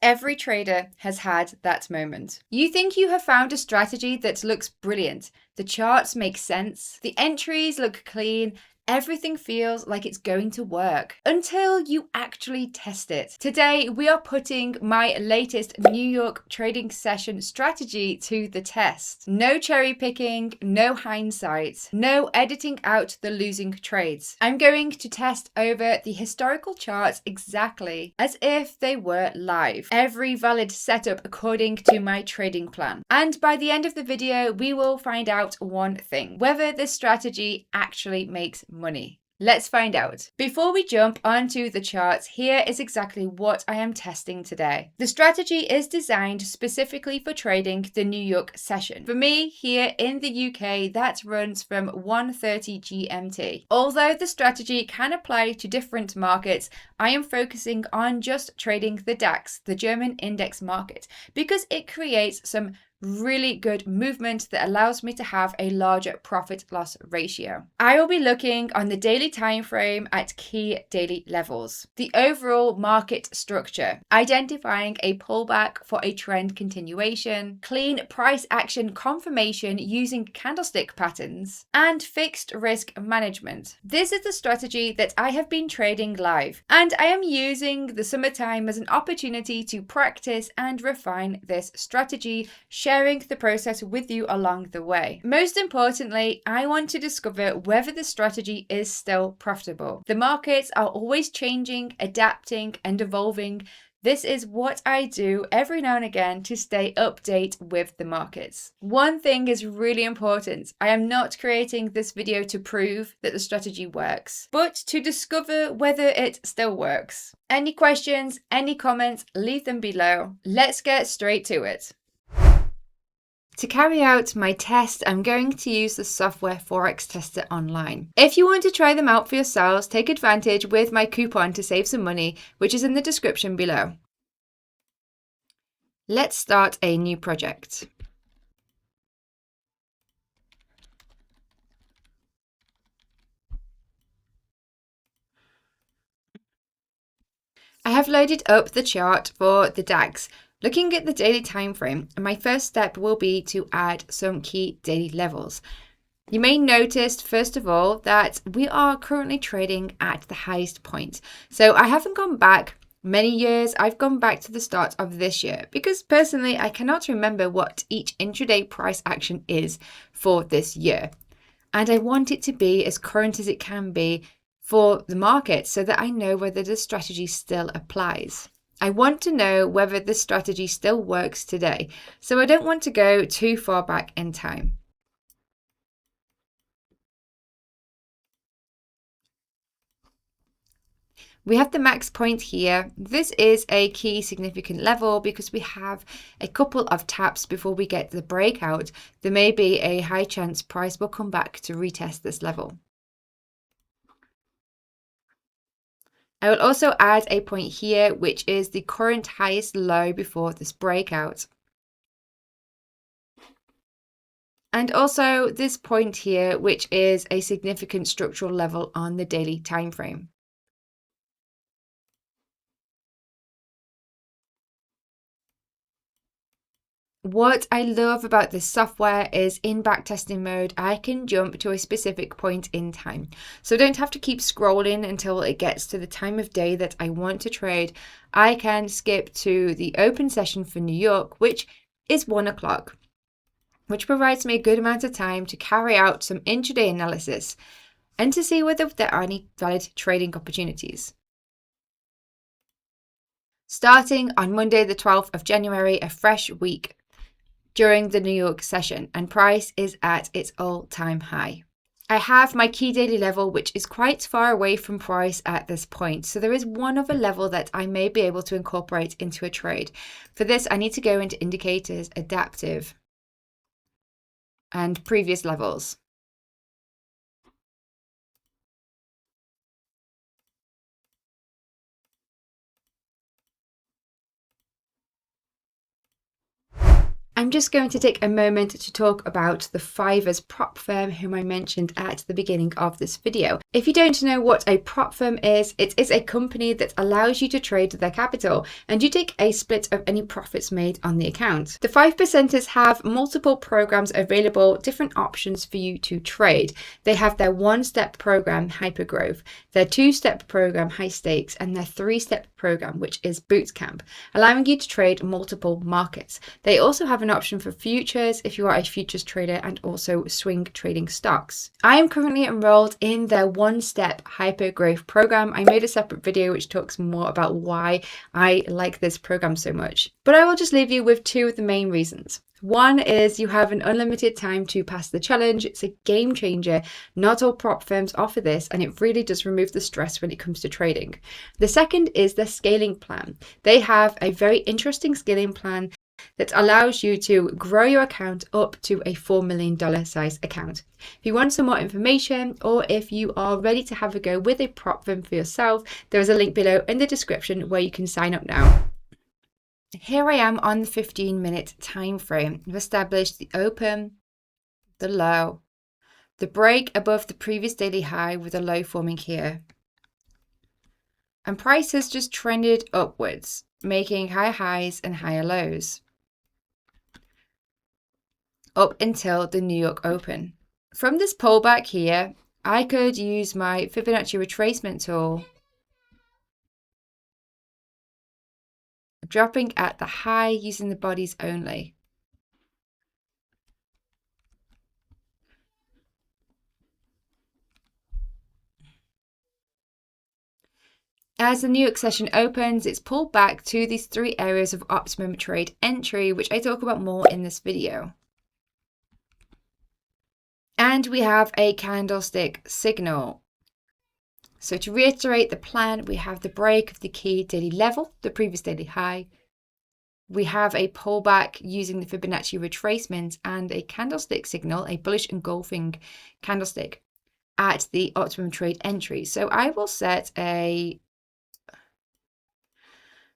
Every trader has had that moment. You think you have found a strategy that looks brilliant. The charts make sense, the entries look clean, everything feels like it's going to work until you actually test it. Today, we are putting my latest New York trading session strategy to the test. No cherry picking, no hindsight, no editing out the losing trades. I'm going to test over the historical charts exactly as if they were live. Every valid setup according to my trading plan. And by the end of the video, we will find out one thing: whether this strategy actually makes money. Let's find out. Before we jump onto the charts, here is exactly what I am testing today. The strategy is designed specifically for trading the New York session. For me, here in the UK, that runs from 1:30 GMT. Although the strategy can apply to different markets, I am focusing on just trading the DAX, the German index market, because it creates some really good movement that allows me to have a larger profit loss ratio. I will be looking on the daily time frame at key daily levels, the overall market structure, identifying a pullback for a trend continuation, clean price action confirmation using candlestick patterns, and fixed risk management. This is the strategy that I have been trading live, and I am using the summertime as an opportunity to practice and refine this strategy, sharing the process with you along the way. Most importantly, I want to discover whether the strategy is still profitable. The markets are always changing, adapting, and evolving. This is what I do every now and again to stay update with the markets. One thing is really important. I am not creating this video to prove that the strategy works, but to discover whether it still works. Any questions, any comments, leave them below. Let's get straight to it. To carry out my test, I'm going to use the software Forex Tester Online. If you want to try them out for yourselves, take advantage with my coupon to save some money, which is in the description below. Let's start a new project. I have loaded up the chart for the DAX. Looking at the daily time frame, my first step will be to add some key daily levels. You may notice, first of all, that we are currently trading at the highest point. So I haven't gone back many years. I've gone back to the start of this year because personally, I cannot remember what each intraday price action is for this year. And I want it to be as current as it can be for the market so that I know whether the strategy still applies. I want to know whether this strategy still works today, so I don't want to go too far back in time. We have the max point here. This is a key significant level because we have a couple of taps before we get the breakout. There may be a high chance price will come back to retest this level. I will also add a point here, which is the current highest low before this breakout. And also this point here, which is a significant structural level on the daily time frame. What I love about this software is in backtesting mode, I can jump to a specific point in time. So I don't have to keep scrolling until it gets to the time of day that I want to trade. I can skip to the open session for New York, which is 1 o'clock, which provides me a good amount of time to carry out some intraday analysis and to see whether there are any valid trading opportunities. Starting on Monday, the 12th of January, a fresh week during the New York session, and price is at its all-time high. I have my key daily level, which is quite far away from price at this point. So there is one other level that I may be able to incorporate into a trade. For this, I need to go into indicators, adaptive, and previous levels. I'm just going to take a moment to talk about the Fiverr's prop firm, whom I mentioned at the beginning of this video. If you don't know what a prop firm is, it is a company that allows you to trade their capital and you take a split of any profits made on the account. The 5%ers have multiple programs available, different options for you to trade. They have their one-step program, Hypergrowth, their two-step program, High Stakes, and their three-step program, which is Bootcamp, allowing you to trade multiple markets. They also have an option for futures if you are a futures trader, and also swing trading stocks. I am currently enrolled in their one-step Hypergrowth program. I made a separate video which talks more about why I like this program so much, but I will just leave you with two of the main reasons. One is you have an unlimited time to pass the challenge. It's a game changer. Not all prop firms offer this, and it really does remove the stress when it comes to trading. The second is the scaling plan. They have a very interesting scaling plan that allows you to grow your account up to a $4 million size account. If you want some more information, or if you are ready to have a go with a prop firm for yourself, there is a link below in the description where you can sign up now. Here I am on the 15-minute time frame. I've established the open, the low, the break above the previous daily high with a low forming here. And price has just trended upwards, making higher highs and higher lows up until the New York Open. From this pullback here, I could use my Fibonacci retracement tool, dropping at the high using the bodies only. As the New York session opens, it's pulled back to these three areas of optimum trade entry, which I talk about more in this video. And we have a candlestick signal. So to reiterate the plan, we have the break of the key daily level, the previous daily high. We have a pullback using the Fibonacci retracement and a candlestick signal, a bullish engulfing candlestick at the optimum trade entry. So I will set a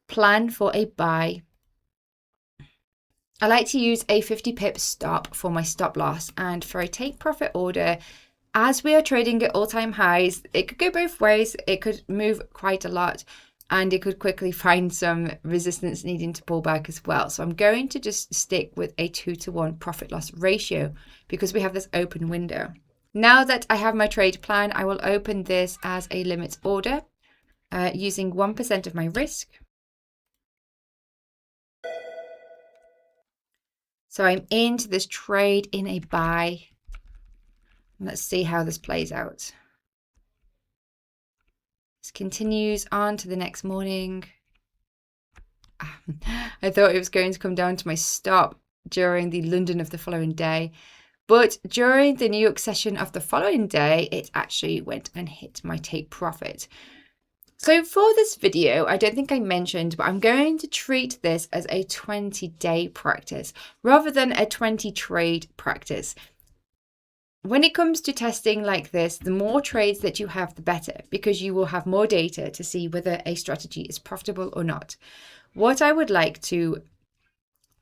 plan for a buy. I like to use a 50 pip stop for my stop loss, and for a take profit order, as we are trading at all-time highs, it could go both ways. It could move quite a lot and it could quickly find some resistance needing to pull back as well. So I'm going to just stick with a 2-to-1 profit loss ratio because we have this open window. Now that I have my trade plan, I will open this as a limit order using 1% of my risk. So I'm into this trade in a buy. Let's see how this plays out. This continues on to the next morning. I thought it was going to come down to my stop during the London of the following day. But during the New York session of the following day, it actually went and hit my take profit. So for this video, I don't think I mentioned, but I'm going to treat this as a 20-day practice rather than a 20-trade practice. When it comes to testing like this, the more trades that you have, the better, because you will have more data to see whether a strategy is profitable or not. What I would like to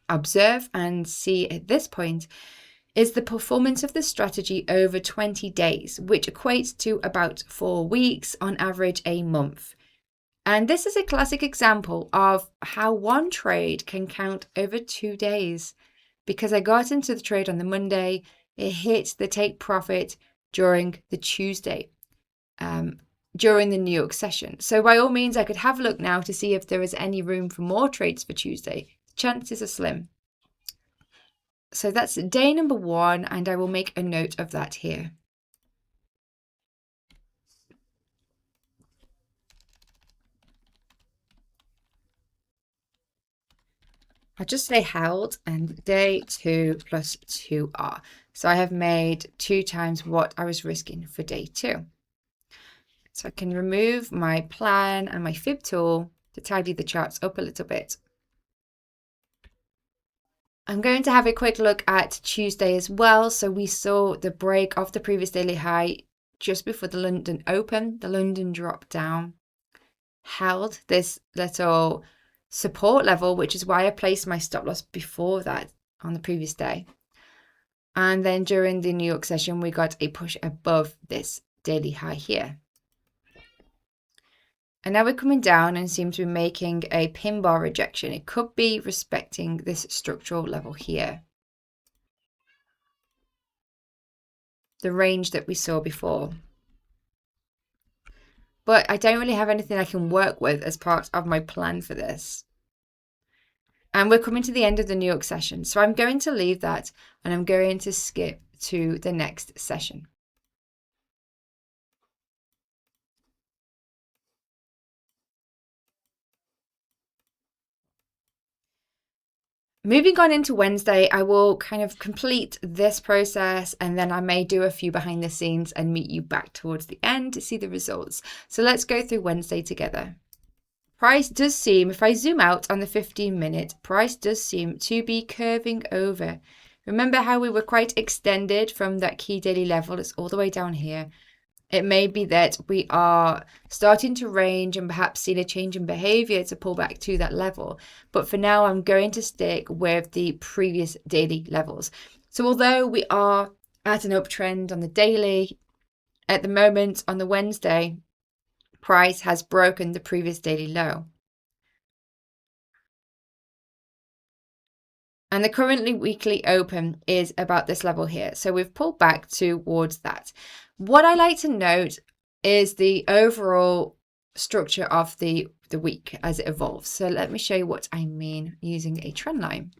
observe and see at this point is the performance of the strategy over 20 days, which equates to about 4 weeks, on average a month. And this is a classic example of how one trade can count over 2 days, because I got into the trade on the Monday. It hit the take profit during the Tuesday, during the New York session. So by all means, I could have a look now to see if there is any room for more trades for Tuesday. Chances are slim. So that's day number 1, and I will make a note of that here. I'll just say held and day 2 plus 2R. So I have made 2 times what I was risking for day 2. So I can remove my plan and my fib tool to tidy the charts up a little bit. I'm going to have a quick look at Tuesday as well. So we saw the break of the previous daily high just before the London Open. The London dropped down, held this little support level, which is why I placed my stop loss before that. on the previous day. And then during the New York session, we got a push above this daily high here. And now we're coming down and seem to be making a pin bar rejection. It could be respecting this structural level here, the range that we saw before. But I don't really have anything I can work with as part of my plan for this. And we're coming to the end of the New York session. So I'm going to leave that and I'm going to skip to the next session. Moving on into Wednesday, I will kind of complete this process and then I may do a few behind the scenes and meet you back towards the end to see the results. So let's go through Wednesday together. Price does seem, if I zoom out on the 15-minute, price does seem to be curving over. Remember how we were quite extended from that key daily level? It's all the way down here. It may be that we are starting to range and perhaps seen a change in behavior to pull back to that level. But for now, I'm going to stick with the previous daily levels. So although we are at an uptrend on the daily, at the moment on the Wednesday, price has broken the previous daily low. And the currently weekly open is about this level here. So we've pulled back towards that. What I like to note is the overall structure of the week as it evolves. So let me show you what I mean using a trend line.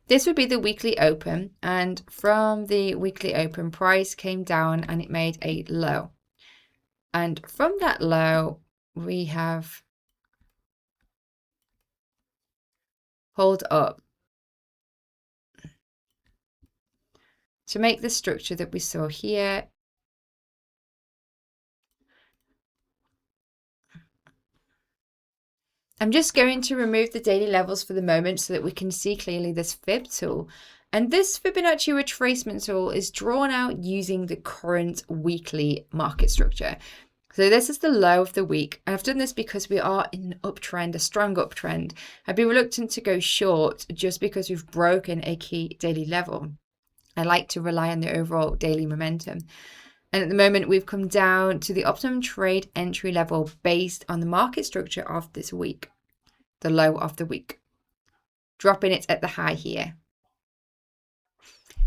This would be the weekly open, and from the weekly open, price came down and it made a low. And from that low, we have pulled up to make the structure that we saw here. I'm just going to remove the daily levels for the moment so that we can see clearly this fib tool. And this Fibonacci retracement tool is drawn out using the current weekly market structure. So this is the low of the week. And I've done this because we are in an uptrend, a strong uptrend. I'd be reluctant to go short just because we've broken a key daily level. I like to rely on the overall daily momentum. And at the moment, we've come down to the optimum trade entry level based on the market structure of this week, the low of the week, dropping it at the high here.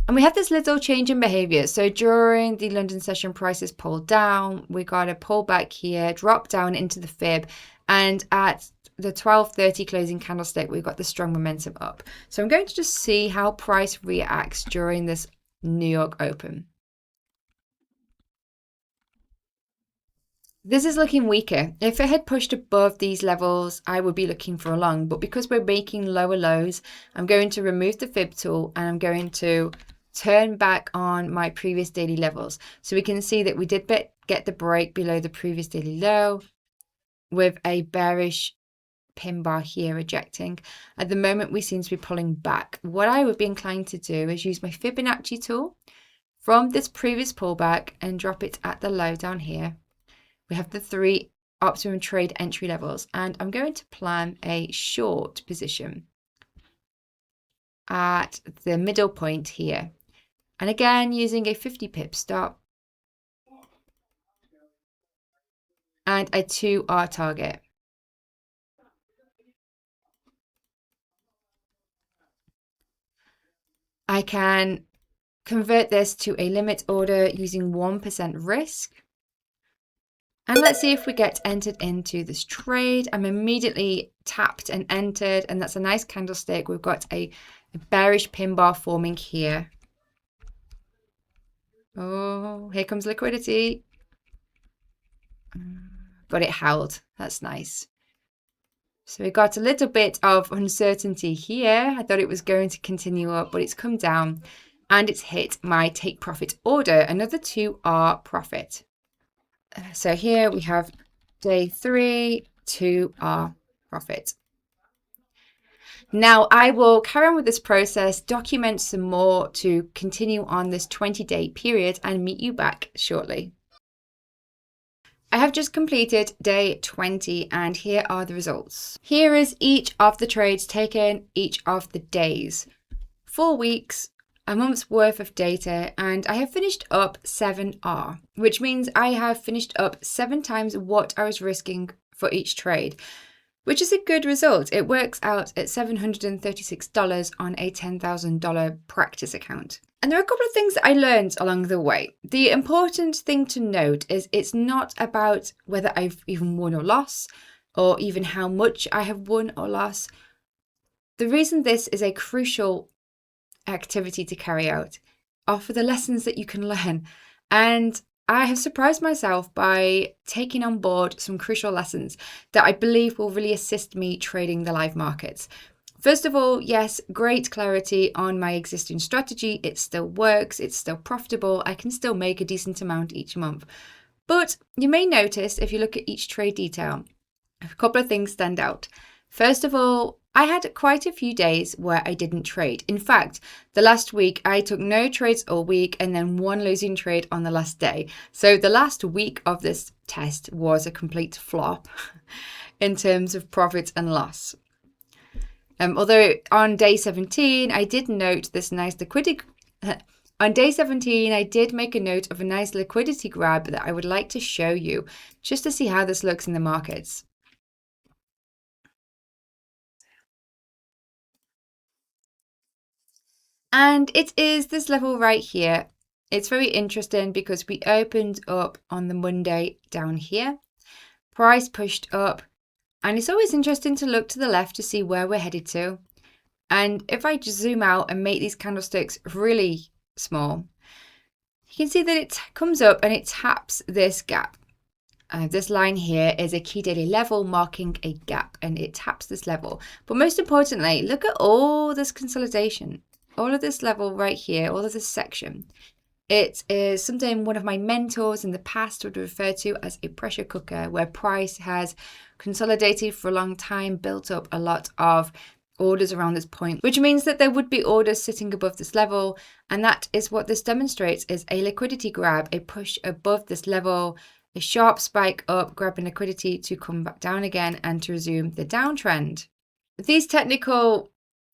And we have this little change in behavior. So during the London session, prices pulled down. We got a pullback here, drop down into the fib. And at the 12:30 closing candlestick, we've got the strong momentum up. So I'm going to just see how price reacts during this New York open. This is looking weaker. If it had pushed above these levels, I would be looking for a long. But because we're making lower lows, I'm going to remove the fib tool and I'm going to turn back on my previous daily levels. So we can see that we did get the break below the previous daily low with a bearish pin bar here rejecting. At the moment, we seem to be pulling back. What I would be inclined to do is use my Fibonacci tool from this previous pullback and drop it at the low down here. We have the 3 optimum trade entry levels, and I'm going to plan a short position at the middle point here. And again, using a 50 pip stop and a 2R target. I can convert this to a limit order using 1% risk. And let's see if we get entered into this trade. I'm immediately tapped and entered, and that's a nice candlestick. We've got a bearish pin bar forming here. Oh, here comes liquidity. But it held. That's nice. So we got a little bit of uncertainty here. I thought it was going to continue up, but it's come down and it's hit my take profit order, another 2R profit. So here we have day 3, 2R profit. Now I will carry on with this process, document some more to continue on this 20-day period and meet you back shortly. I have just completed day 20 and here are the results. Here is each of the trades taken each of the days. 4 weeks, a month's worth of data, and I have finished up 7R, which means I have finished up 7 times what I was risking for each trade, which is a good result. It works out at $736 on a $10,000 practice account. And there are a couple of things that I learned along the way. The important thing to note is it's not about whether I've even won or lost, or even how much I have won or lost. The reason this is a crucial activity to carry out are for the lessons that you can learn. And I have surprised myself by taking on board some crucial lessons that I believe will really assist me trading the live markets. First of all, yes, great clarity on my existing strategy. It still works, it's still profitable, I can still make a decent amount each month. But you may notice if you look at each trade detail, a couple of things stand out. First of all, I had quite a few days where I didn't trade. In fact, the last week I took no trades all week and then one losing trade on the last day. So the last week of this test was a complete flop in terms of profit and loss. Although on day 17, I did note this nice liquidity. On day 17, I did make a note of a nice liquidity grab that I would like to show you just to see how this looks in the markets. And it is this level right here. It's very interesting because we opened up on the Monday down here. Price pushed up. And it's always interesting to look to the left to see where we're headed to. And if I just zoom out and make these candlesticks really small, you can see that it comes up and it taps this gap. This line here is a key daily level marking a gap and it taps this level. But most importantly, look at all this consolidation. All of this level right here, all of this section. It is something one of my mentors in the past would refer to as a pressure cooker, where price has consolidated for a long time, built up a lot of orders around this point, which means that there would be orders sitting above this level. And that is what this demonstrates, is a liquidity grab, a push above this level, a sharp spike up, grabbing liquidity to come back down again and to resume the downtrend. These technical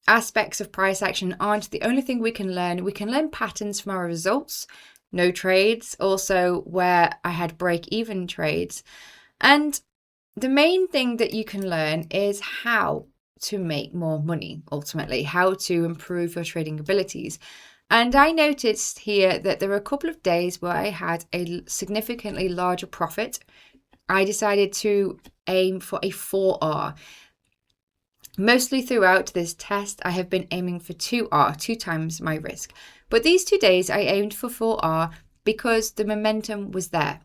aspects of price action aren't the only thing we can learn. We can learn patterns from our results, no trades, also where I had break-even trades. And the main thing that you can learn is how to make more money, ultimately, how to improve your trading abilities. And I noticed here that there were a couple of days where I had a significantly larger profit. I decided to aim for a 4R. Mostly throughout this test, I have been aiming for 2R, 2 times my risk. But these 2 days, I aimed for 4R because the momentum was there.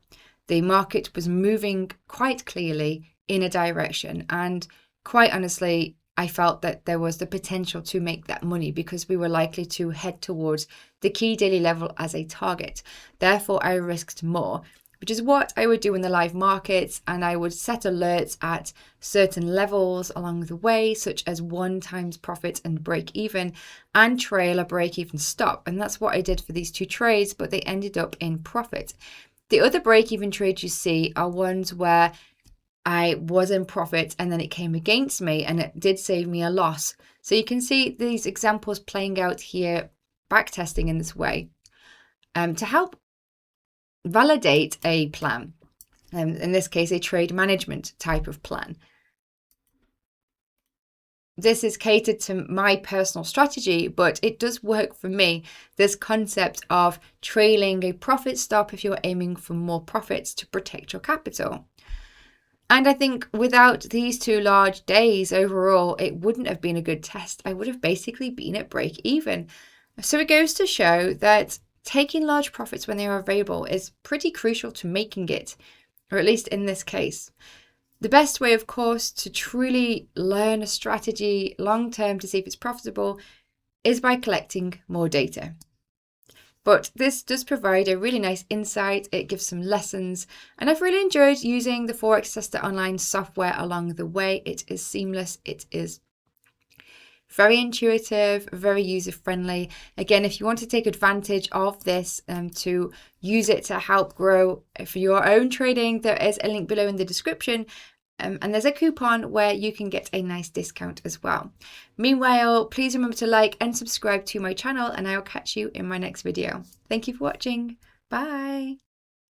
The market was moving quite clearly in a direction. And quite honestly, I felt that there was the potential to make that money because we were likely to head towards the key daily level as a target. Therefore, I risked more, which is what I would do in the live markets, and I would set alerts at certain levels along the way, such as 1 times profit and break even, and trail a break even stop. And that's what I did for these 2 trades, but they ended up in profit. The other break even trades you see are ones where I was in profit and then it came against me and it did save me a loss. So you can see these examples playing out here, backtesting in this way, to help validate a plan, in this case a trade management type of plan. This is catered to my personal strategy, but it does work for me, this concept of trailing a profit stop if you're aiming for more profits to protect your capital. And I think without these 2 large days overall, it wouldn't have been a good test. I would have basically been at break even. So it goes to show that taking large profits when they are available is pretty crucial to making it, or at least in this case. The best way, of course, to truly learn a strategy long-term to see if it's profitable is by collecting more data. But this does provide a really nice insight. It gives some lessons, and I've really enjoyed using the Forex Tester Online software along the way. It is seamless. It is Very intuitive, very user-friendly. Again, if you want to take advantage of this to use it to help grow for your own trading, there is a link below in the description. And there's a coupon where you can get a nice discount as well. Meanwhile, please remember to like and subscribe to my channel, and I'll catch you in my next video. Thank you for watching. Bye.